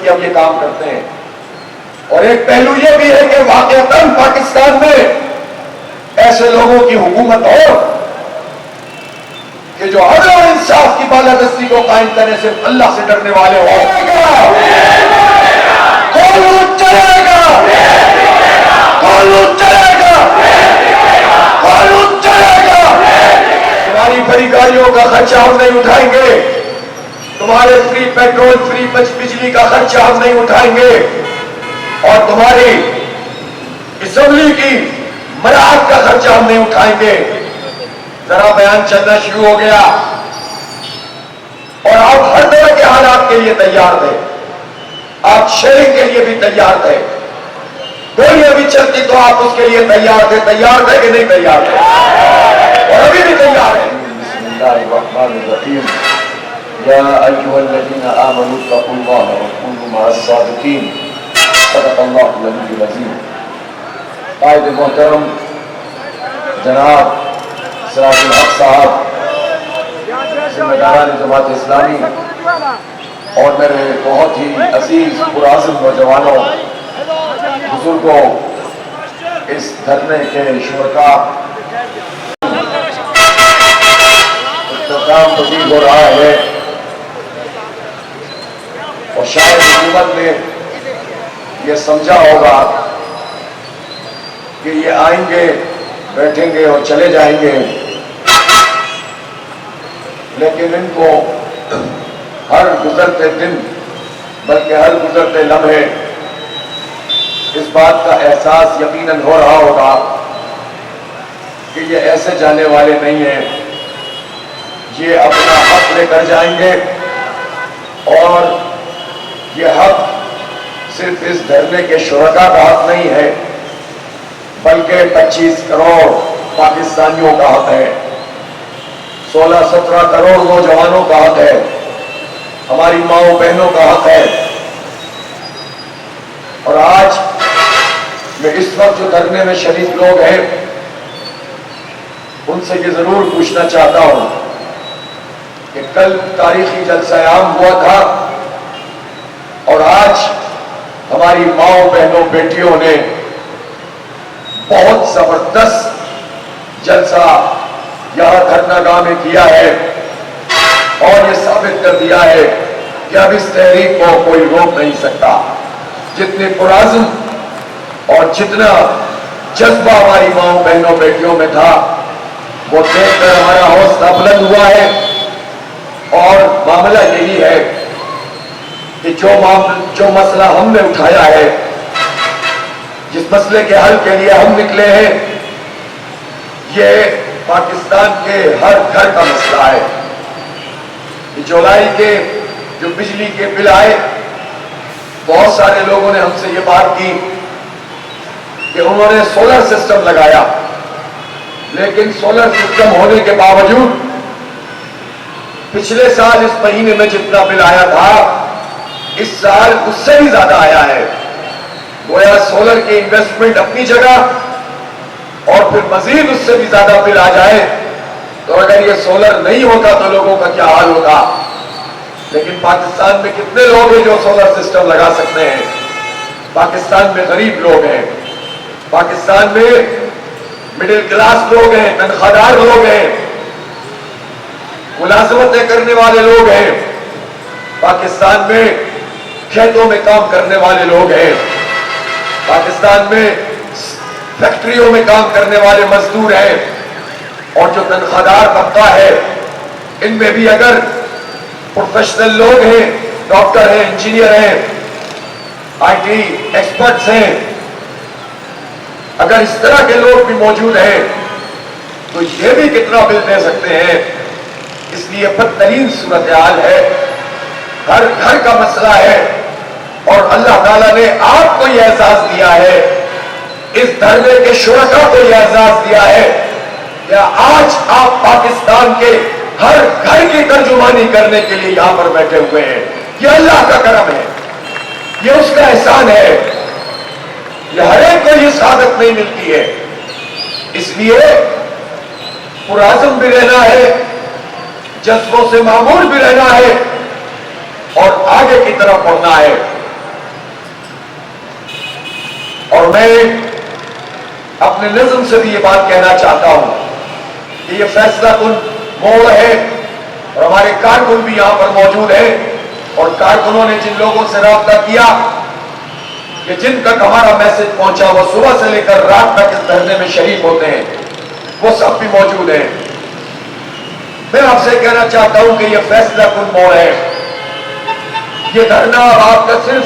کہ ہم یہ کام کرتے ہیں. اور ایک پہلو یہ بھی ہے کہ واقعتاً پاکستان میں ایسے لوگوں کی حکومت ہو کہ جو عدل اور انصاف کی بالادستی کو قائم کرنے سے اللہ سے ڈرنے والے ہو. قانون چلے گا، قانون چلے گا، قانون چلے گا. تمہاری بڑی گاڑیوں کا خرچہ ہم نہیں اٹھائیں گے، تمہارے فری پیٹرول، فری بجلی کا خرچہ ہم نہیں اٹھائیں گے، اور تمہاری اسمبلی کی مراعات کا خرچہ ہم نہیں اٹھائیں گے. ذرا بیان چلنا شروع ہو گیا اور آپ ہر طرح کے حالات کے لیے تیار تھے، آپ شیئرنگ کے لیے بھی تیار تھے، کوئی ابھی چلتی تو آپ اس کے لیے تیار تھے کہ نہیں تیار تھے؟ اور ابھی بھی تیار ہیں. بسم اللہ الرحمن الرحیم. یا ایھا الذین آمنوا اتقوا اللہ وکونوا مع الصادقین. صدق اللہ العلی العظیم. قائد محترم جناب سراج الحق صاحب، ذمہ داران جماعت اسلامی اور میرے بہت ہی عزیز پرعزم نوجوانوں، بزرگوں، اس دھرنے کے شرکاء، اختتام پذیر ہو رہا ہے اور شاید حکومت نے یہ سمجھا ہوگا کہ یہ آئیں گے، بیٹھیں گے اور چلے جائیں گے، لیکن ان کو ہر گزرتے دن بلکہ ہر گزرتے لمحے اس بات کا احساس یقیناً ہو رہا ہوگا کہ یہ ایسے جانے والے نہیں ہیں، یہ اپنا حق لے کر جائیں گے. اور یہ حق صرف اس دھرنے کے شرکاء کا حق نہیں ہے بلکہ 25 کروڑ پاکستانیوں کا حق ہے، 16-17 کروڑ نوجوانوں کا حق ہے، ہماری ماؤں بہنوں کا حق ہے. اور آج میں اس وقت جو دھرنے میں شریک لوگ ہیں ان سے یہ ضرور پوچھنا چاہتا ہوں کہ کل تاریخی جلسہ عام ہوا تھا اور آج ہماری ماؤں بہنوں بیٹیوں نے بہت زبردست جلسہ یہاں دھرنا گاہ میں کیا ہے اور یہ ثابت کر دیا ہے کہ اب اس تحریک کو کوئی روک نہیں سکتا. جتنے پرعزم اور جتنا جذبہ ہماری ماؤں بہنوں بیٹیوں میں تھا وہ دیکھ کر ہمارا حوصلہ بلند ہوا ہے. اور معاملہ یہی ہے کہ جو مسئلہ ہم نے اٹھایا ہے، جس مسئلے کے حل کے لیے ہم نکلے ہیں، یہ پاکستان کے ہر گھر کا مسئلہ ہے. جولائی کے جو بجلی کے بل آئے، بہت سارے لوگوں نے ہم سے یہ بات کی کہ انہوں نے سولر سسٹم لگایا، لیکن سولر سسٹم ہونے کے باوجود پچھلے سال اس مہینے میں جتنا بل آیا تھا اس سال اس سے بھی زیادہ آیا ہے. گویا سولر کی انویسٹمنٹ اپنی جگہ اور پھر مزید اس سے بھی زیادہ بل آ جائے تو اگر یہ سولر نہیں ہوتا تو لوگوں کا کیا حال ہوگا. لیکن پاکستان میں کتنے لوگ ہیں جو سولر سسٹم لگا سکتے ہیں؟ پاکستان میں غریب لوگ ہیں، پاکستان میں مڈل کلاس لوگ ہیں، تنخواہ لوگ ہیں، ملازمتیں کرنے والے لوگ ہیں، پاکستان میں کھیتوں میں کام کرنے والے لوگ ہیں، پاکستان میں فیکٹریوں میں کام کرنے والے مزدور ہیں. اور جو تنخواہ دار طبقہ ہے ان میں بھی اگر پروفیشنل لوگ ہیں، ڈاکٹر ہیں، انجینئر ہیں، آئی ٹی ایکسپرٹس ہیں، اگر اس طرح کے لوگ بھی موجود ہیں تو یہ بھی کتنا بل دے سکتے ہیں. اس لیے بدترین صورتحال ہے، ہر گھر کا مسئلہ ہے. اور اللہ تعالیٰ نے آپ کو یہ اعزاز دیا ہے، اس دھرنے کے شرکاء کو یہ اعزاز دیا ہے کہ آج آپ پاکستان کے ہر گھر کی ترجمانی کرنے کے لیے یہاں پر بیٹھے ہوئے ہیں. یہ اللہ کا کرم ہے، یہ اس کا احسان ہے، یہ ہر ایک کو یہ سعادت نہیں ملتی ہے. اس لیے پرعزم بھی رہنا ہے، جذبوں سے معمور بھی رہنا ہے اور آگے کی طرف بڑھنا ہے. میں اپنے نظم سے بھی یہ بات کہنا چاہتا ہوں کہ یہ فیصلہ کن موڑ ہے، اور ہمارے کارکن بھی یہاں پر موجود ہیں، اور کارکنوں نے جن لوگوں سے رابطہ کیا کہ جن تک ہمارا میسج پہنچا وہ صبح سے لے کر رات تک اس دھرنے میں شریک ہوتے ہیں، وہ سب بھی موجود ہیں۔ میں آپ سے کہنا چاہتا ہوں کہ یہ فیصلہ کن موڑ ہے۔ یہ دھرنا آپ کا صرف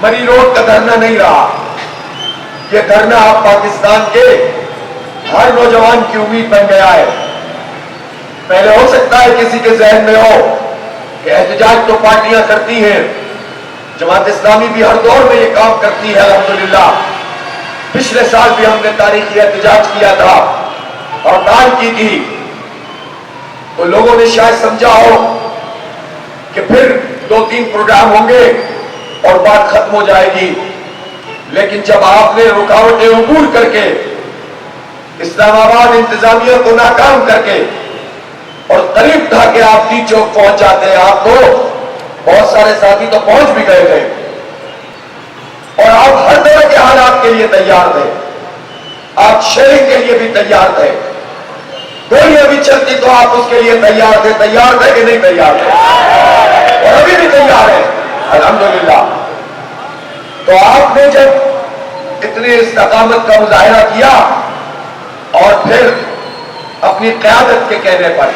مری روڈ کا دھرنا نہیں رہا، یہ دھرنا آپ پاکستان کے ہر نوجوان کی امید بن گیا ہے۔ پہلے ہو سکتا ہے کسی کے ذہن میں ہو کہ احتجاج تو پارٹیاں کرتی ہیں، جماعت اسلامی بھی ہر دور میں یہ کام کرتی ہے الحمدللہ۔ پچھلے سال بھی ہم نے تاریخی احتجاج کیا تھا اور ہڑتال کی تھی، تو لوگوں نے شاید سمجھا ہو کہ پھر 2-3 پروگرام ہوں گے اور بات ختم ہو جائے گی، لیکن جب آپ نے رکاوٹیں عبور کر کے اسلام آباد انتظامیہ کو ناکام کر کے اور قریب تھا کہ آپ ٹی چوک پہنچ جاتے ہیں، آپ تو بہت سارے ساتھی تو پہنچ بھی گئے تھے، اور آپ ہر طرح کے حالات کے لیے تیار تھے، آپ شیئرنگ کے لیے بھی تیار تھے، گولیاں بھی چلتی تو آپ اس کے لیے تیار تھے کہ نہیں تیار تھے؟ اور ابھی بھی تیار ہے الحمدللہ۔ تو آپ نے جب اتنی استقامت کا مظاہرہ کیا اور پھر اپنی قیادت کے کہنے پر،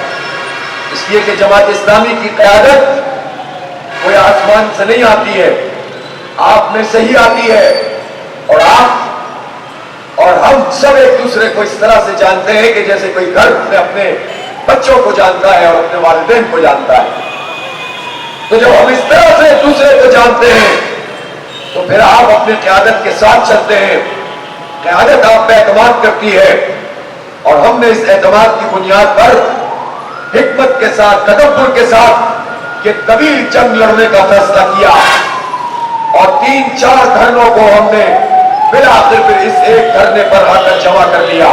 اس لیے کہ جماعت اسلامی کی قیادت کوئی آسمان سے نہیں آتی ہے، آپ میں سے ہی آتی ہے، اور آپ اور ہم سب ایک دوسرے کو اس طرح سے جانتے ہیں کہ جیسے کوئی گھر میں اپنے بچوں کو جانتا ہے اور اپنے والدین کو جانتا ہے۔ تو جب ہم اس طرح سے ایک دوسرے کو جانتے ہیں تو پھر آپ اپنی قیادت کے ساتھ چلتے ہیں، قیادت آپ پہ اعتماد کرتی ہے، اور ہم نے اس اعتماد کی بنیاد پر حکمت کے ساتھ، تدبر کے ساتھ یہ طویل جنگ لڑنے کا فیصلہ کیا، اور 3-4 دھرنوں کو ہم نے بالآخر پھر اس ایک دھرنے پر آ کر جمع کر لیا۔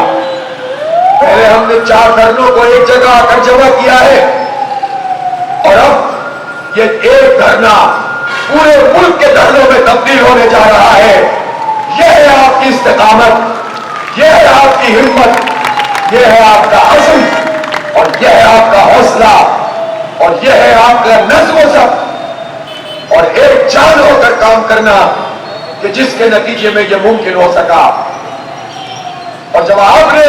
پہلے ہم نے 4 دھرنوں کو ایک جگہ آ کر جمع کیا ہے، اور اب یہ ایک دھرنا پورے ملک کے دھرنوں میں تبدیل ہونے جا رہا ہے۔ یہ ہے آپ کی استقامت، یہ ہے آپ کی ہمت، یہ ہے آپ کا عزم، اور یہ ہے آپ کا حوصلہ، اور یہ ہے آپ کا نظم و ضبط، اور ایک جان ہو کر کام کرنا کہ جس کے نتیجے میں یہ ممکن ہو سکا۔ اور جب آپ نے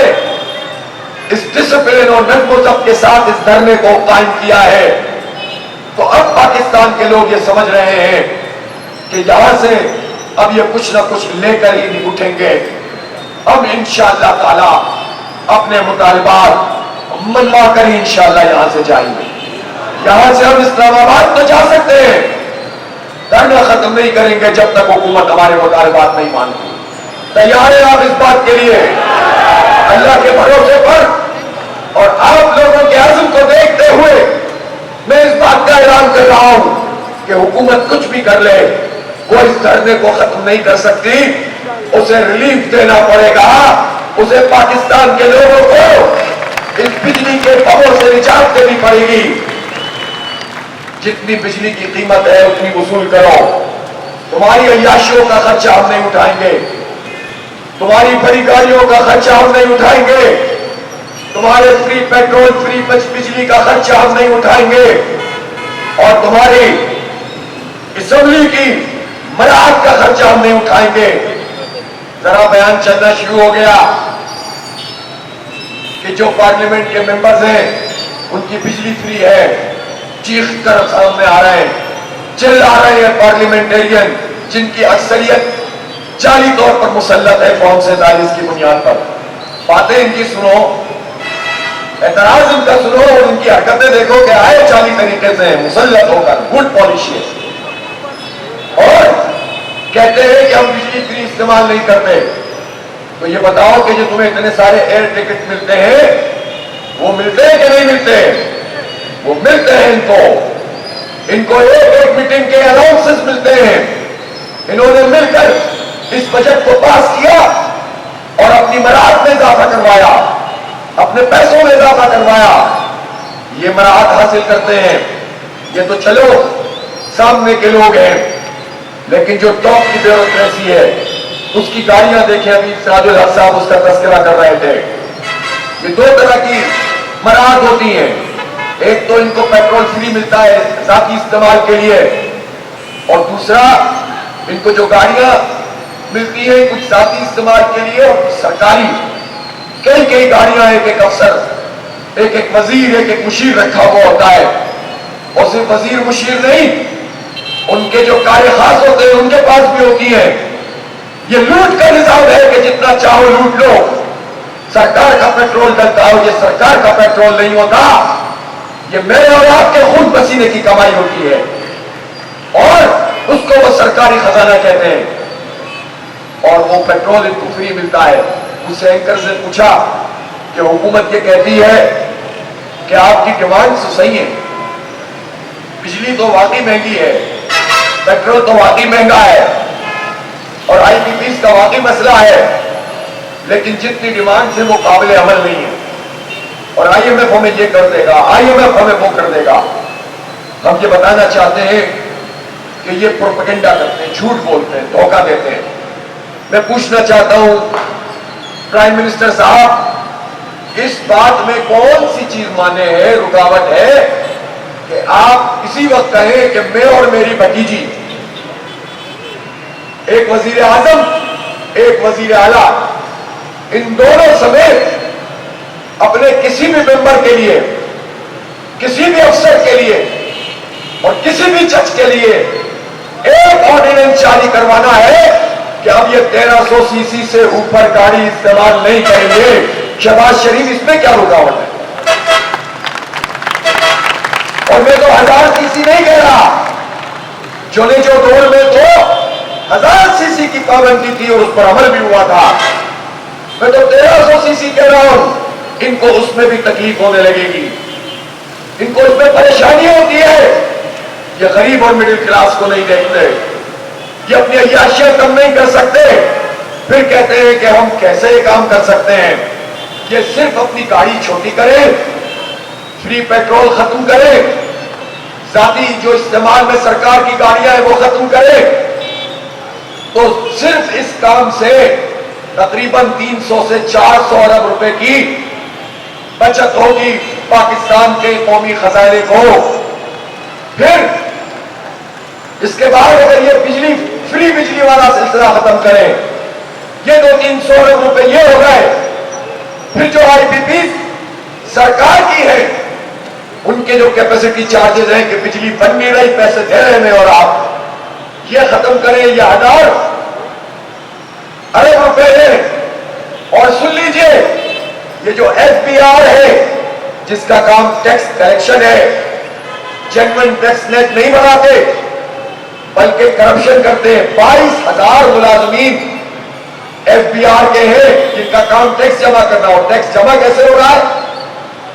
اس ڈسپلن اور نظم و ضبط کے ساتھ اس دھرنے کو قائم کیا ہے تو اب پاکستان کے لوگ یہ سمجھ رہے ہیں کہ یہاں سے اب یہ کچھ نہ کچھ لے کر ہی نہیں اٹھیں گے، اب انشاءاللہ تعالی اپنے مطالبات منوا کر ہی انشاءاللہ یہاں سے جائیں گے۔ یہاں سے ہم اسلام آباد تو جا سکتے ہیں، دھرنا ختم نہیں کریں گے جب تک حکومت ہمارے مطالبات نہیں مانتی۔ تیار ہیں آپ اس بات کے لیے؟ اللہ کے بھروسے پر اور آپ لوگوں کے عزم کو دیکھتے ہوئے میں اس بات کا اعلان کر رہا ہوں کہ حکومت کچھ بھی کر لے، وہ اس دھرنے کو ختم نہیں کر سکتی، اسے ریلیف دینا پڑے گا، اسے پاکستان کے لوگوں کو اس بجلی کے پاور سے نجات دینی پڑے گی۔ جتنی بجلی کی قیمت ہے اتنی وصول کرو، تمہاری عیاشیوں کا خرچہ ہم نہیں اٹھائیں گے، تمہاری بڑی گاڑیوں کا خرچہ ہم نہیں اٹھائیں گے، تمہارے فری پیٹرول، فری بجلی کا خرچہ ہم نہیں اٹھائیں گے، اور تمہاری اسمبلی کی مراعات کا خرچہ ہم نہیں اٹھائیں گے۔ ذرا بیان چلنا شروع ہو گیا کہ جو پارلیمنٹ کے ممبرز ہیں ان کی بجلی فری ہے، چیخ کر سامنے آ رہے ہیں، چل آ رہے ہیں پارلیمنٹیرین جن کی اکثریت جعلی طور پر مسلط ہے فارم 47 کی بنیاد پر۔ باتیں ان کی سنو، اعتراض ان کا سنو، اور ان کی حرکتیں دیکھو کہ آئے جعلی طریقے سے مسلط ہو کر، گڈ پالیسی ہے، اور کہتے ہیں کہ ہم بجلی فری استعمال نہیں کرتے۔ تو یہ بتاؤ کہ جو تمہیں اتنے سارے ایئر ٹکٹ ملتے ہیں وہ ملتے ہیں کہ نہیں ملتے؟ وہ ملتے ہیں ان کو ایک میٹنگ کے الاؤنسز ملتے ہیں۔ انہوں نے مل کر اس بجٹ کو پاس کیا اور اپنی مراعات میں اضافہ کروایا، اپنے پیسوں میں اضافہ کروایا، یہ مراعات حاصل کرتے ہیں۔ یہ تو چلو سامنے کے لوگ ہیں، لیکن جو ٹاپ کی بیوروکریسی ہے اس کی گاڑیاں دیکھیں، ابھی سراج الحق صاحب اس کا تذکرہ کر رہے تھے. یہ دو طرح کی مراحت ہوتی ہیں. ایک تو ان کو پیٹرول فری ملتا ہے ذاتی استعمال کے لیے، اور دوسرا ان کو جو گاڑیاں ملتی ہیں کچھ ذاتی استعمال کے لیے اور سرکاری. کئی کئی گاڑیاں، ایک ایک افسر، ایک ایک وزیر، ایک ایک مشیر رکھا ہوا ہوتا ہے. اور صرف وزیر مشیر نہیں، ان کے جو کار خاص ہوتے ہیں ان کے پاس بھی ہوتی ہیں. یہ لوٹ کا نظام ہے کہ جتنا چاہو لوٹ لو. سرکار کا پیٹرول ڈلتا ہو، یہ سرکار کا پیٹرول نہیں ہوتا، یہ میرے اور آپ کے خون پسینے کی کمائی ہوتی ہے، اور اس کو وہ سرکاری خزانہ کہتے ہیں. اور وہ پیٹرول ان کو فری ملتا ہے. اس سے اینکر سے پوچھا کہ حکومت یہ کہتی ہے کہ آپ کی ڈیمانڈ تو صحیح ہے، بجلی تو واقعی مہنگی ہے، پیٹرول تو واقعی مہنگا ہے، اور آئی پی پیز کا واقعی مسئلہ ہے، لیکن جتنی ڈیمانڈ سے وہ قابل عمل نہیں ہے، اور آئی ایم ایف ہمیں یہ کر دے گا، آئی ایم ایف ہمیں وہ کر دے گا. ہم یہ بتانا چاہتے ہیں کہ یہ پروپیگنڈا کرتے ہیں، جھوٹ بولتے ہیں، دھوکہ دیتے ہیں. میں پوچھنا چاہتا ہوں پرائم منسٹر صاحب، اس بات میں کون سی چیز مانے ہے، رکاوٹ ہے کہ آپ اسی وقت کہیں کہ میں اور میری بھتیجی، ایک وزیر اعظم ایک وزیر اعلیٰ، ان دونوں سمیت اپنے کسی بھی ممبر کے لیے، کسی بھی افسر کے لیے اور کسی بھی جج کے لیے ایک آرڈیننس جاری کروانا ہے کہ اب یہ 1300 سی سی سے اوپر گاڑی استعمال نہیں کریں گے. شہباز شریف اس میں کیا رکاوٹ ہے؟ اور میں تو 1000 سی سی نہیں کہہ رہا، جو دور میں تو 1000 سی سی کی پابندی تھی اور اس پر عمل بھی ہوا تھا. میں تو 1300 سی سی کہہ رہا ہوں. ان کو اس میں بھی تکلیف ہونے لگے گی، ان کو اس میں پریشانی ہوتی ہے. یہ غریب اور مڈل کلاس کو نہیں دیکھتے، یہ اپنی عیاشیاں کم نہیں کر سکتے، پھر کہتے ہیں کہ ہم کیسے یہ کام کر سکتے ہیں. یہ صرف اپنی گاڑی چھوٹی کریں، فری پیٹرول ختم کریں، ذاتی جو استعمال میں سرکار کی گاڑیاں ہیں وہ ختم کریں، تو صرف اس کام سے تقریباً 300 سے 400 ارب روپے کی بچت ہوگی پاکستان کے قومی خزانے کو. پھر اس کے بعد اگر یہ فری بجلی والا سلسلہ ختم کریں، یہ 200-300 ارب روپے یہ ہو گئے. پھر جو آئی پی پی سرکار کی ہے، ان کے جو کیپیسٹی چارجز ہیں کہ بجلی بن نہیں رہی، پیسے دے رہے ہیں، اور آپ یہ ختم کریں. یہ 1000 ارب روپے ہیں. اور سن لیجئے، یہ جو ایف بی آر ہے جس کا کام ٹیکس کلیکشن ہے، جینوئن ٹیکس نیٹ نہیں بناتے بلکہ کرپشن کرتے ہیں. 22,000 ملازمین ایف بی آر کے ہیں جن کا کام ٹیکس جمع کرنا ہو. ٹیکس جمع کیسے ہو رہا ہے؟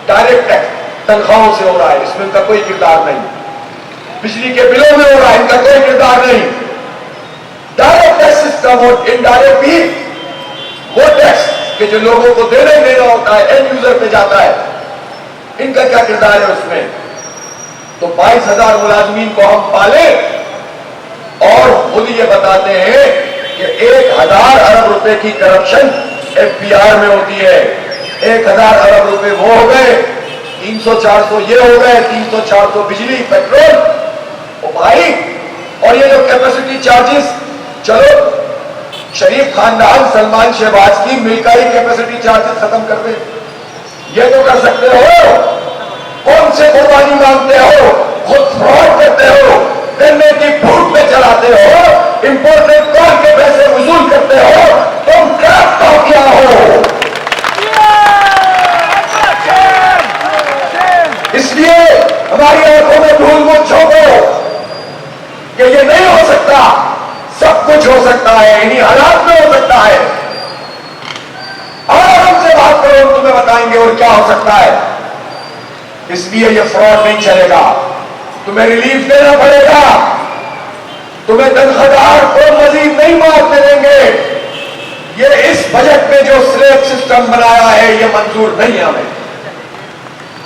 ڈائریکٹ ٹیکس تنخواہوں سے ہو رہا ہے، اس میں ان کا کوئی کردار نہیں. بجلی کے بلوں میں ہو رہا ہے، ان کا کوئی کردار نہیں. ڈائریکٹ ٹیکس سسٹم اور انڈائریکٹ بھی وہ ٹیکس کہ جو لوگوں کو دینا ہوتا ہے، اینڈ یوزر پہ جاتا ہے، ان کا کیا کردار ہے اس میں؟ تو 22,000 ملازمین کو ہم پالیں اور خود یہ بتاتے ہیں کہ 1,000 ارب روپے کی کرپشن ایف پی آر میں ہوتی ہے. 1,000 ارب روپے وہ ہو گئے، 300-400 یہ ہو گئے، 300-400 بجلی پیٹرول. او بھائی، اور یہ جو کیپیسٹی چارجز، چلو شریف خاندان سلمان شہباز کی مل کا ہی کیپیسٹی چارجز ختم کر دیں، یہ تو کر سکتے ہو. کون سے قربانی مانگتے ہو؟ خود فراڈ کرتے ہو، گنے کی پھوٹ پہ چلاتے ہو، امپورٹڈ کال کے پیسے وصول کرتے ہو، تم کرپٹ مافیا ہو. اس لیے ہماری آنکھوں میں دھول مت جھونکو کہ یہ نہیں ہو سکتا. سب کچھ ہو سکتا ہے، انہی حالات میں ہو سکتا ہے. اور ہم سے بات کرو، ہم تمہیں بتائیں گے اور کیا ہو سکتا ہے. اس لیے یہ فراڈ نہیں چلے گا. تمہیں ریلیف دینا پڑے گا، تمہیں تنخواہ کو مزید نہیں معاف دیں گے. یہ اس بجٹ میں جو سلیب سسٹم بنایا ہے یہ منظور نہیں ہے ہمیں،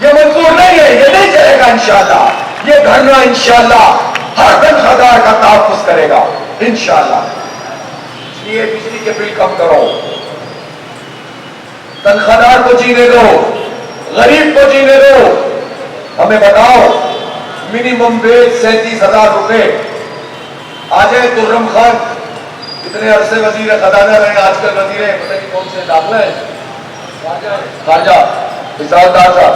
یہ منظور نہیں ہے، یہ نہیں چلے گا. انشاءاللہ یہ دھرنا انشاءاللہ ہر تنخواہ کا تحفظ کرے گا انشاءاللہ. اس لیے بجلی کے بل کم کرو, تنخواہدار کو جینے دو, غریب کو جینے دو. ہمیں بتاؤ منیمم ویج 37,000 روپے. آ جائے خرم خان, اتنے عرصے وزیر خزانہ رہے, آج کل وزیر پتہ نہیں کون سے داخلہ ہے, خارجہ وزارتدار صاحب,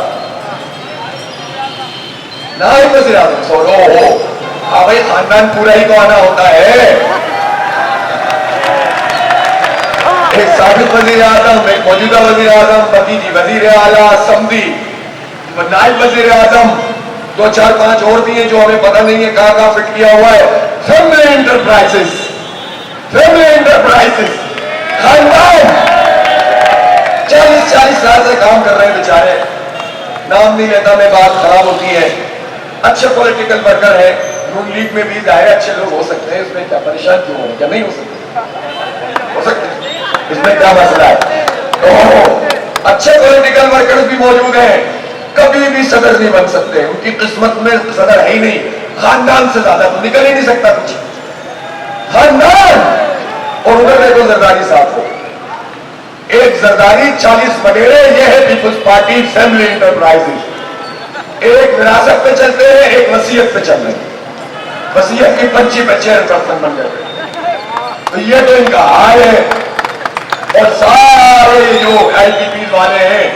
نائب وزیر اعظم. سولو ہو, ہاں بھائی خاندان پورا ہی تو آنا ہوتا ہے. ایک سابق وزیر اعظم, ایک موجودہ وزیر اعظم, بھتیجی وزیر اعلیٰ, سمدھی, نائب وزیر اعظم, 2-4-5 اور بھی ہیں جو ہمیں پتہ نہیں ہے کہاں کہاں فٹ کیا ہوا ہے. فیملی انٹرپرائزز, خاندان 40 سال سے کام کر رہے ہیں بیچارے. نام نہیں لیتا میں, بات خراب ہوتی ہے. اچھے پولیٹیکل ورکر ہے, نون لیگ میں بھی ظاہر اچھے لوگ ہو سکتے ہیں, اس میں کیا پریشان کیوں ہو, کیا نہیں ہو سکتے, ہو سکتے ہیں, اس میں کیا مسئلہ ہے. تو اچھے پولیٹیکل ورکرز بھی موجود ہیں, کبھی بھی صدر نہیں بن سکتے, ان کی قسمت میں صدر ہے ہی نہیں. خاندان سے زیادہ تو نکل ہی نہیں سکتا کچھ, خاندان. اور ادھر دیکھو زرداری صاحب کو, ایک زرداری 40 وڈیرے, یہ ہے پیپلز پارٹی فیملی انٹرپرائزز. ایک وراثت پہ چلتے ہیں, ایک وصیت پہ چل رہے ہیں, وصیت کی پنچی پہ چیئرپرسن بن گئے. تو یہ تو ان کا حال ہے. اور سارے جو آئی پی پی والے ہیں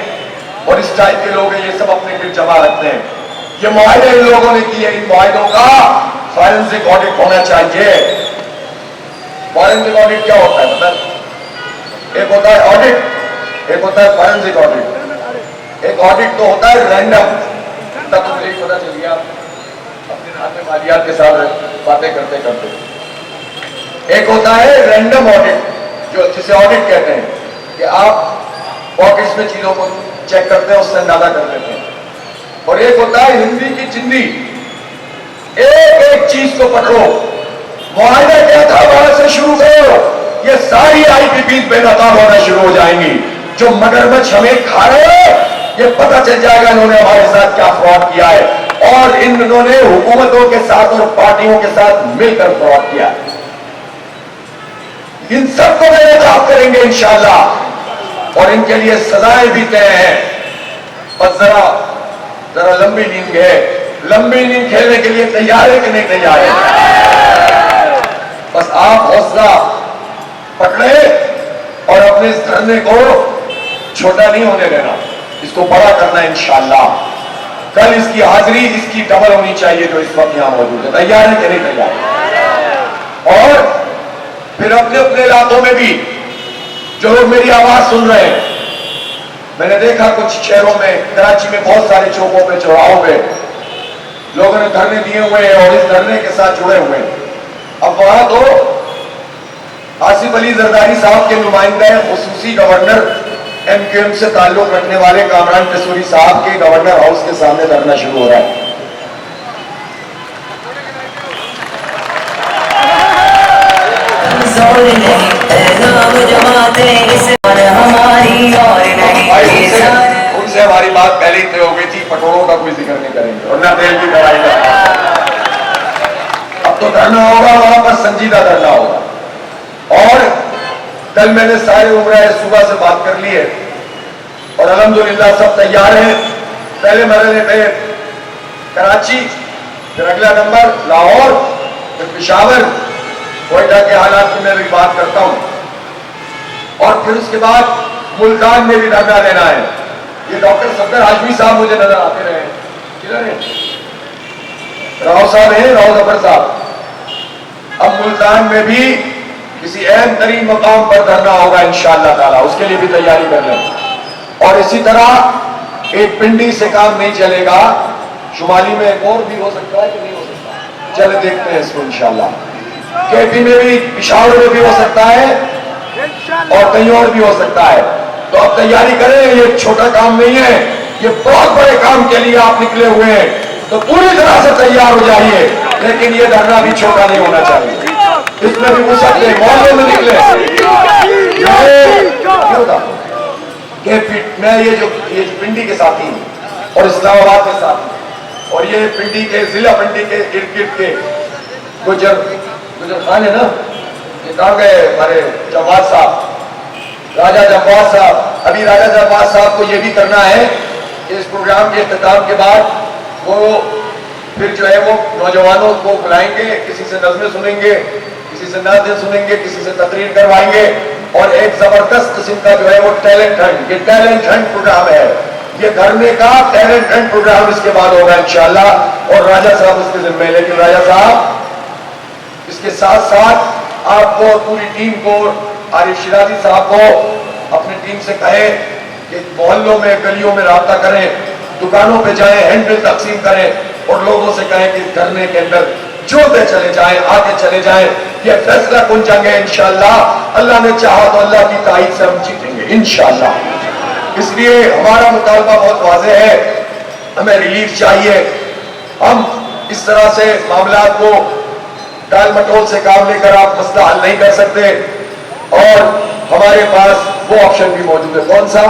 اور اس ٹائپ کے لوگ ہیں, یہ سب اپنے گرد جمع رکھتے ہیں. یہ معاہدے ان لوگوں نے کیے, ان معاہدوں کا فارنسک آڈٹ ہونا چاہیے. فارنسک آڈٹ کیا ہوتا ہے مطلب, ایک ہوتا ہے آڈٹ, ایک ہوتا ہے فارنسک آڈٹ. ایک آڈٹ تو ہوتا ہے رینڈم, تب تو مجھے پتا چل گیا اپنے ہاتھ میں مالیات کے ساتھ باتیں کرتے کرتے. ایک ہوتا ہے رینڈم آڈٹ, جو جسے آڈٹ کہتے ہیں, کہ آپ پاکٹس میں چیزوں کو چیک کرتے ہیں, اس سے اندازہ کر لیتے ہیں. اور ایک ہوتا ہے ہندی کی چندی, ایک ایک چیز کو پکڑو, معاہدہ کیا تھا وہاں سے شروع کرو, یہ ساری آئی پی پیز بے نقاب ہونا شروع ہو جائیں گی. جو مگرمچھ ہمیں کھا رہے ہیں, یہ پتہ چل جائے گا انہوں نے ہمارے ساتھ کیا فراڈ کیا ہے, اور انہوں نے حکومتوں کے ساتھ اور پارٹیوں کے ساتھ مل کر فراڈ کیا. ان سب کو بے نقاب کریں گے انشاءاللہ, اور ان کے لیے سزائیں بھی طے ہیں. بس ذرا لمبی نیند ہے, لمبی نیند کھیلنے کے لیے تیار ہے کہ نہیں تیار ہے؟ بس آپ حوصلہ پکڑے اور اپنے اس دھرنے کو چھوٹا نہیں ہونے دینا, اس کو بڑا کرنا ہے انشاءاللہ. کل اس کی حاضری اس کی ڈبل ہونی چاہیے جو اس وقت یہاں موجود ہے. تیار ہے کہ نہیں تیار؟ اور پھر اپنے اپنے علاقوں میں بھی جو لوگ میری آواز سن رہے ہیں, میں نے دیکھا کچھ شہروں میں, کراچی میں بہت سارے چوکوں پہ, چوراہوں پہ لوگوں نے دھرنے دیے ہوئے ہیں اور اس دھرنے کے ساتھ جڑے ہوئے ہیں. اب وہاں تو آصف علی زرداری صاحب کے نمائندہ خصوصی گورنر ایم کیو ایم سے تعلق رکھنے والے کامران قصوری صاحب کے گورنر ہاؤس کے سامنے دھرنا شروع ہو رہا ہے. ان سے ہماری بات پہلے ہی طے ہو گئی تھی, پٹوروں کا کوئی ذکر نہیں کریں گے اور نہ تیل کی لڑائی کا. اب تو دھرنا ہوگا وہاں پر, سنجیدہ دھرنا ہوگا. اور کل میں نے سارے عمرہ صبح سے بات کر لی ہے اور الحمدللہ سب تیار ہیں. پہلے مرحلے پہ کراچی, پھر اگلا نمبر لاہور, پھر پشاور, کوئٹہ کے حالات کی میں بھی بات کرتا ہوں, اور پھر اس کے بعد ملتان میں بھی دھرنا دینا ہے. یہ ڈاکٹر صفدر ہاشمی صاحب مجھے نظر آتے رہے, کدھر ہیں؟ راؤ صاحب ہیں, راؤ ظفر صاحب. اب ملتان میں بھی کسی اہم ترین مقام پر دھرنا ہوگا انشاءاللہ تعالیٰ, اس کے لیے بھی تیاری کر لیں. اور اسی طرح ایک پنڈی سے کام نہیں چلے گا, شمالی میں ایک اور بھی ہو سکتا ہے کہ نہیں ہو سکتا, چلے دیکھتے ہیں اس کو انشاءاللہ. کے پی میں بھی, پشاور میں بھی ہو سکتا ہے اور کہیں اور بھی ہو سکتا ہے. تو اب تیاری کریں, یہ چھوٹا کام نہیں ہے, یہ بہت بڑے کام کے لیے آپ نکلے ہوئے ہیں, تو پوری طرح سے تیار ہو جائیے. لیکن یہ دھرنا بھی چھوٹا نہیں ہونا چاہیے, اس میں بھی گھس سکتے, محلے میں نکلے. میں یہ پنڈی کے ساتھی ہوں اور اسلام آباد کے ساتھی ہوں, اور یہ پنڈی کے ضلع پنڈی کے ارد گرد کے گجر خان ہے نا, کہاں گئے ہمارے جماعت صاحب, راجہ جماعت صاحب. ابھی راجہ جماعت صاحب کو یہ بھی کرنا ہے کہ اس پروگرام کے اختتام کے بعد وہ پھر جو ہے وہ نوجوانوں کو بلائیں گے, کسی سے نظمیں سنیں گے, کسی سے نعتیں سنیں گے, کسی سے تقریر کروائیں گے, اور ایک زبردست قسم کا جو ہے وہ ٹیلنٹ ہنٹ, یہ ٹیلنٹ ہنٹ پروگرام ہے, یہ گھرنے کا ٹیلنٹ ہنٹ پروگرام اس کے بعد ہوگا انشاءاللہ. اور راجہ صاحب اس کے ذمہ ہے. لیکن راجہ صاحب اس کے ساتھ ساتھ آپ کو پوری ٹیم کو, عارف شیرازی صاحب کو اپنی ٹیم سے کہیں کہ محلوں میں گلیوں میں رابطہ کریں, دکانوں پہ جائیں, ہینڈل تقسیم کریں, اور لوگوں سے کہیں کہ دھرنے کے اندر جوتے چلے جائیں, آگے چلے جائیں. یہ فیصلہ کن جنگ ہے انشاءاللہ. اللہ نے چاہا تو اللہ کی تائید سے ہم جیتیں گے انشاءاللہ. اس لیے ہمارا مطالبہ بہت واضح ہے, ہمیں ریلیف چاہیے. ہم اس طرح سے معاملات کو ٹال مٹول سے کام لے کر آپ مسئلہ حل نہیں کر سکتے, اور ہمارے پاس وہ آپشن بھی موجود ہے. کون سا؟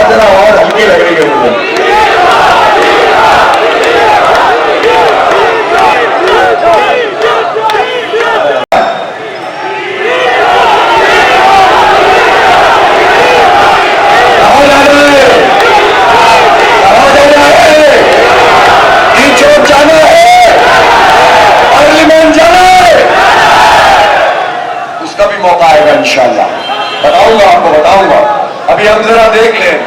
ذرا اور ہلکی لگ رہی ہے مجھے. موقع آئے گا انشاءاللہ, بتاؤں گا آپ کو, بتاؤں گا. ابھی ہم ذرا دیکھ لیں.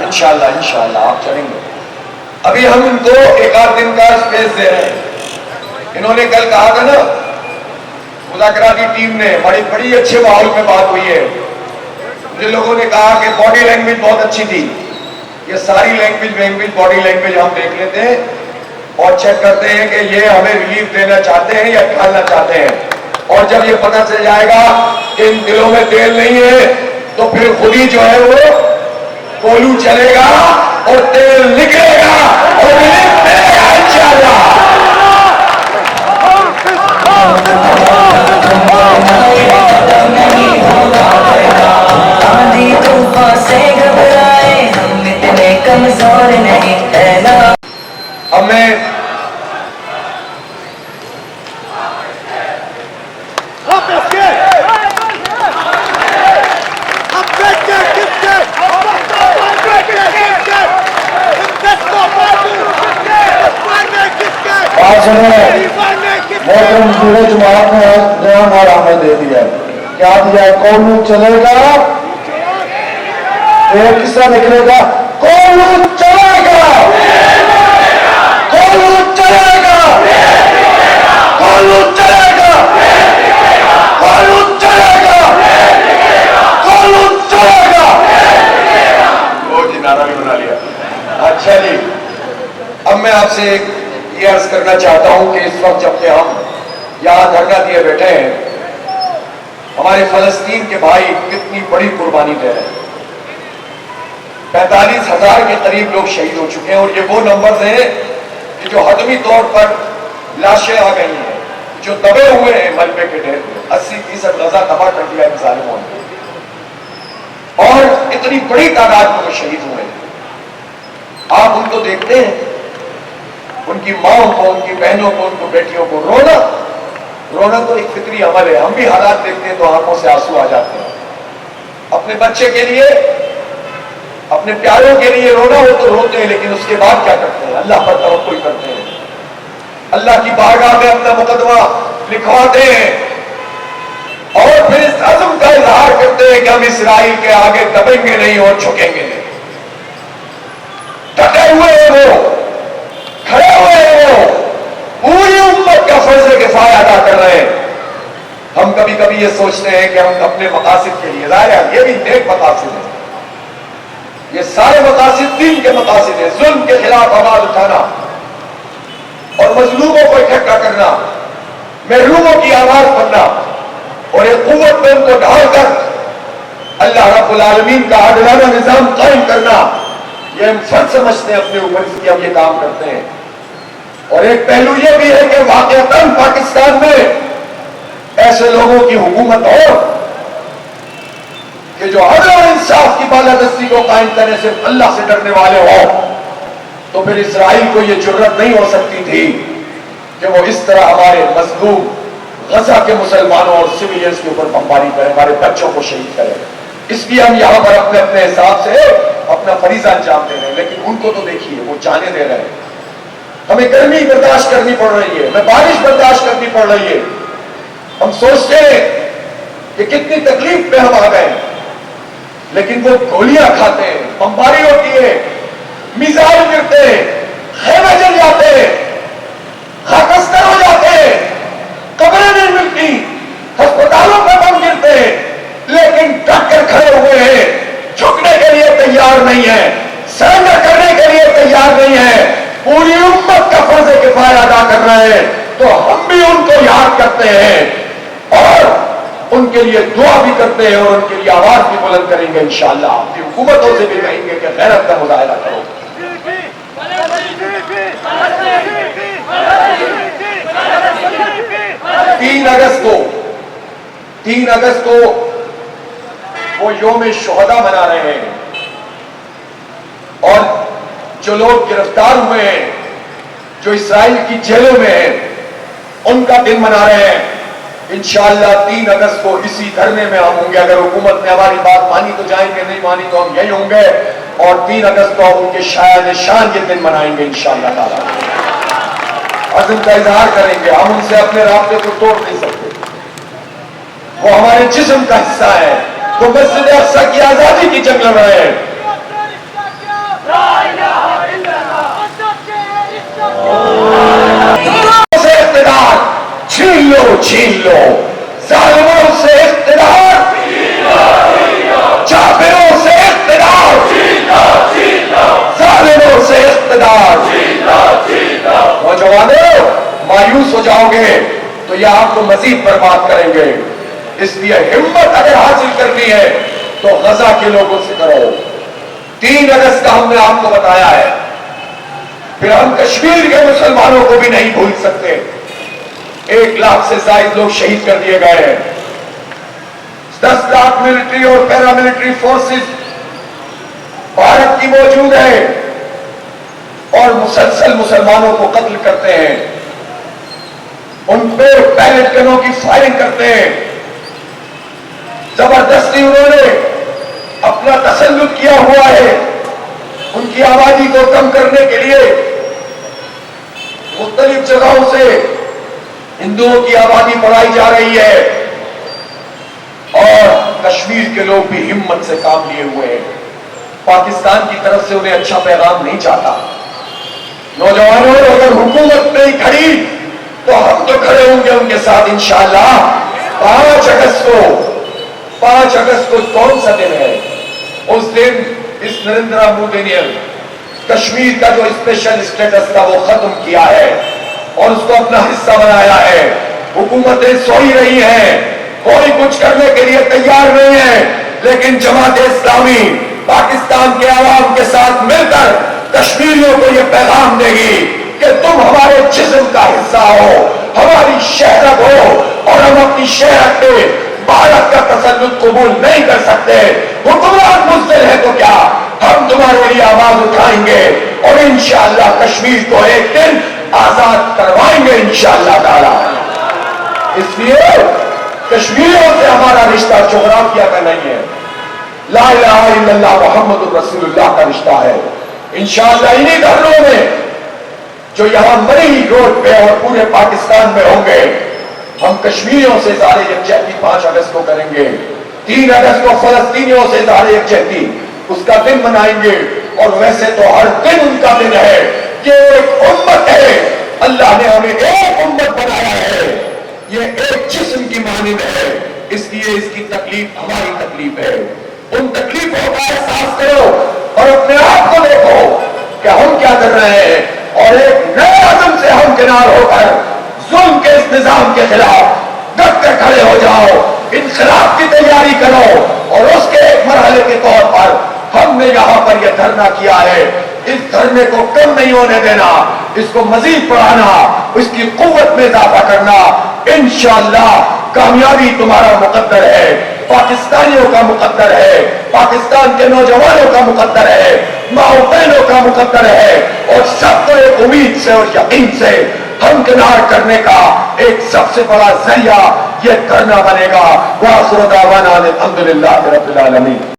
انشاءاللہ انشاءاللہ آپ چلیں گے. ابھی ہم ان کو ایک آدھ دن کا اسپیس دے رہے ہیں. انہوں نے کل کہا تھا نا, مذاکراتی ٹیم نے, بڑی اچھے ماحول میں بات ہوئی ہے. مجھے لوگوں نے کہا کہ باڈی لینگویج بہت اچھی تھی. یہ ساری لینگویج باڈی لینگویج ہم دیکھ لیتے ہیں اور چیک کرتے ہیں کہ یہ ہمیں ریلیف دینا چاہتے ہیں یا ڈالنا چاہتے ہیں. اور جب یہ پتہ چل جائے گا کہ ان دلوں میں تیل نہیں ہے, تو پھر خود ہی جو ہے وہ کولو چلے گا اور تیل نکلے گا اور ریلیف ملے گا انشاءاللہ. اب میں محترم پورے جماعت نے نیا نعرہ دے دیا. کیا دیا؟ کولو چلے گا, کس طرح نکلے گا؟ کولو چلے گا, کولو چلے گا, کولو چلے گا, کولو چلے گا, کولو چلے گا. وہ جی نعرہ بھی بنا لیا. اچھا جی, اب میں آپ سے یہ عرض کرنا چاہتا ہوں کہ اس وقت جب کہ ہم یہاں دھرنا دیے بیٹھے ہیں, ہمارے فلسطین کے بھائی کتنی بڑی قربانی دے رہے ہیں. 45,000 کے قریب لوگ شہید ہو چکے ہیں, اور یہ وہ نمبرز ہیں کہ جو حتمی طور پر لاشیں آ گئی ہیں, جو دبے ہوئے ہیں ملبے کے ڈھیر میں. 80% غزہ تباہ کر دیا ان ظالموں نے, اور اتنی بڑی تعداد میں وہ شہید ہوئے ہیں. آپ ان کو دیکھتے ہیں, ان کی ماں کو, ان کی بہنوں کو, ان کو بیٹیوں کو رونا تو ایک فطری عمل ہے. ہم بھی حالات دیکھتے ہیں تو آنکھوں سے آنسو آ جاتے ہیں. اپنے بچے کے لیے, اپنے پیاروں کے لیے رونا ہو تو روتے ہیں, لیکن اس کے بعد کیا کرتے ہیں؟ اللہ پر توکل کرتے ہیں, اللہ کی بارگاہ میں اپنا مقدمہ لکھواتے ہیں, اور پھر اس عزم کا اظہار کرتے ہیں کہ ہم اسرائیل کے آگے دبیں گے نہیں اور جھکیں گے نہیں. ڈٹے ہوئے ہیں وہ, کھڑے ہوئے ہیں وہ, پوری امت کا فرض کفایہ ادا کر رہے ہیں. ہم کبھی کبھی یہ سوچتے ہیں کہ ہم اپنے مقاصد کے لیے, ظاہر ہے یہ بھی نیک مقاصد ہیں, یہ سارے مقاصد دین کے مقاصد ہیں. ظلم کے خلاف آواز اٹھانا اور مظلوموں کو اکٹھا کرنا, محروموں کی آواز بننا, اور ایک قوت میں ان کو ڈھال کر اللہ رب العالمین کا عادلانہ نظام قائم کرنا, یہ ہم فرض سمجھتے ہیں اپنے اوپر سے کہ ہم یہ کام کرتے ہیں. اور ایک پہلو یہ بھی ہے کہ واقعتاً پاکستان میں لوگوں کی حکومت ہو کہ جو عدل اور انصاف کی بالادستی کو قائم کرنے صرف اللہ سے ڈرنے والے ہو، تو پھر اسرائیل کو یہ جرت نہیں ہو سکتی تھی کہ وہ اس طرح ہمارے مظلوم غزہ کے مسلمانوں اور سویلینز کے اوپر بمباری کرے، ہمارے بچوں کو شہید کرے۔ اس لیے ہم یہاں پر اپنے اپنے حساب سے اپنا فریضہ انجام دے رہے ہیں، لیکن ان کو تو دیکھیے وہ جانے دے رہے ہیں۔ ہمیں گرمی برداشت کرنی پڑ رہی ہے، ہمیں بارش برداشت کرنی پڑ رہی ہے۔ ہم سوچتے ہیں کہ کتنی تکلیف پہ ہم آ گئے، لیکن وہ گولیاں کھاتے ہیں، بمباری ہوتی ہے، میزائل گرتے ہیں، خیمے جل جاتے ہیں، خاکستر ہو جاتے ہیں، قبریں نہیں ملتی، ہسپتالوں پہ بم گرتے ہیں، لیکن ڈٹ کر کھڑے ہوئے ہیں، جھکنے کے لیے تیار نہیں ہے، سرنڈر کرنے کے لیے تیار نہیں ہے، پوری امت کا فرض کفایہ ادا کر رہے ہیں۔ تو ہم بھی ان کو یاد کرتے ہیں اور ان کے لیے دعا بھی کرتے ہیں اور ان کے لیے آواز بھی بلند کریں گے انشاءاللہ۔ اپنی حکومتوں سے بھی کہیں گے کہ غیرت کا مظاہرہ کرو۔ 3 اگست کو وہ یوم شہداء منا رہے ہیں، اور جو لوگ گرفتار ہوئے ہیں، جو اسرائیل کی جیلوں میں ہیں، ان کا دن منا رہے ہیں۔ انشاءاللہ 3 اگست کو اسی دھرنے میں ہم ہوں گے۔ اگر حکومت نے ہماری بات مانی تو جائیں گے، نہیں مانی تو ہم یہی ہوں گے، اور 3 اگست کو ان کے شایان شان یہ دن منائیں گے انشاءاللہ تعالی۔ عزم کا اظہار کریں گے، ہم ان سے اپنے رابطے کو توڑ نہیں سکتے، وہ ہمارے جسم کا حصہ ہے، وہ مسجد اقصی کی آزادی کی جنگ لڑ رہے ہیں۔ سے اقتدار چھین لو، چھین لو، ظالموں سے اقتدار، جابروں سے اقتدار، ظالموں سے اقتدار۔ نوجوانوں، مایوس ہو جاؤ گے تو یہ آپ کو مزید برباد کریں گے، اس لیے ہمت اگر حاصل کرنی ہے تو غزہ کے لوگوں سے کرو۔ 3 اگست کا ہم نے آپ کو بتایا ہے، پھر ہم کشمیر کے مسلمانوں کو بھی نہیں بھول سکتے۔ 1 لاکھ سے زائد لوگ شہید کر دیے گئے ہیں، 10 لاکھ ملٹری اور پیراملٹری فورسز بھارت کی موجود ہے اور مسلسل مسلمانوں کو قتل کرتے ہیں، ان پہ پیلٹ گنوں کی فائرنگ کرتے ہیں۔ زبردستی انہوں نے اپنا تسلط کیا ہوا ہے، ان کی آبادی کو کم کرنے کے لیے مختلف جگہوں سے ہندوؤں کی آبادی بڑھائی جا رہی ہے، اور کشمیر کے لوگ بھی ہمت سے کام لیے ہوئے ہیں۔ پاکستان کی طرف سے انہیں اچھا پیغام نہیں چاہتا۔ نوجوانوں، اگر حکومت نہیں کھڑی تو ہم تو کھڑے ہوں گے ان کے ساتھ انشاءاللہ۔ 5 اگست کو کون سا دن ہے؟ اس دن اس نریندر مودی نے کشمیر کا جو اسپیشل اسٹیٹس تھا وہ ختم کیا ہے اور اس کو اپنا حصہ بنایا ہے۔ حکومتیں سوئی رہی ہیں، کوئی کچھ کرنے کے لیے تیار نہیں ہے، لیکن جماعت اسلامی پاکستان کے عوام کے ساتھ مل کر کشمیریوں کو یہ پیغام دے گی کہ تم ہمارے جسم کا حصہ ہو، ہماری شہرت ہو، اور ہم اپنی شہرت پہ بھارت کا تسلط قبول نہیں کر سکتے۔ حکمران مزدل ہے تو کیا، ہم تمہارے لیے آواز اٹھائیں گے اور انشاءاللہ کشمیر کو ایک دن آزاد کروائیں گے انشاءاللہ تعالی۔ اس لیے کشمیریوں سے ہمارا رشتہ جغرافیہ کا نہیں ہے، لا الہ الا اللہ محمد رسول اللہ کا رشتہ ہے۔ انشاءاللہ انہی دھرنوں میں جو یہاں مری روڈ پہ اور پورے پاکستان میں ہوں گے، ہم کشمیریوں سے اظہار یکجہتی 5 اگست کو کریں گے۔ 3 اگست کو فلسطینیوں سے اظہار یکجہتی اس کا دن منائیں گے، اور ویسے تو ہر دن ان کا دن ہے کہ ایک امت ہے، اللہ نے ہمیں ایک امت بنایا ہے، یہ ایک جسم کی مانند ہے، اس لیے اس کی تکلیف ہماری تکلیف ہے۔ ان تکلیفوں کا احساس کرو اور اپنے آپ کو دیکھو کہ ہم کیا کر رہے ہیں، اور ایک نئے عزم سے ہم کنار ہو کر ظلم کے اس نظام کے خلاف ڈٹ کر کھڑے ہو جاؤ، انقلاب کی تیاری کرو، اور اس کے ایک مرحلے کے طور پر ہم نے یہاں پر یہ دھرنا کیا ہے، اس دھرنے کو کم نہیں ہونے دینا، اس کو مزید بڑھانا، اس کی قوت میں اضافہ کرنا۔ انشاءاللہ کامیابی تمہارا مقدر ہے، پاکستانیوں کا مقدر ہے، پاکستان کے نوجوانوں کا مقدر ہے، ماؤں بہنوں کا مقدر ہے، اور سب کو ایک امید سے اور یقین سے ہمکنار کرنے کا ایک سب سے بڑا ذریعہ یہ کرنا بنے گا۔ وآخر دعوانا الحمدللہ رب العالمین۔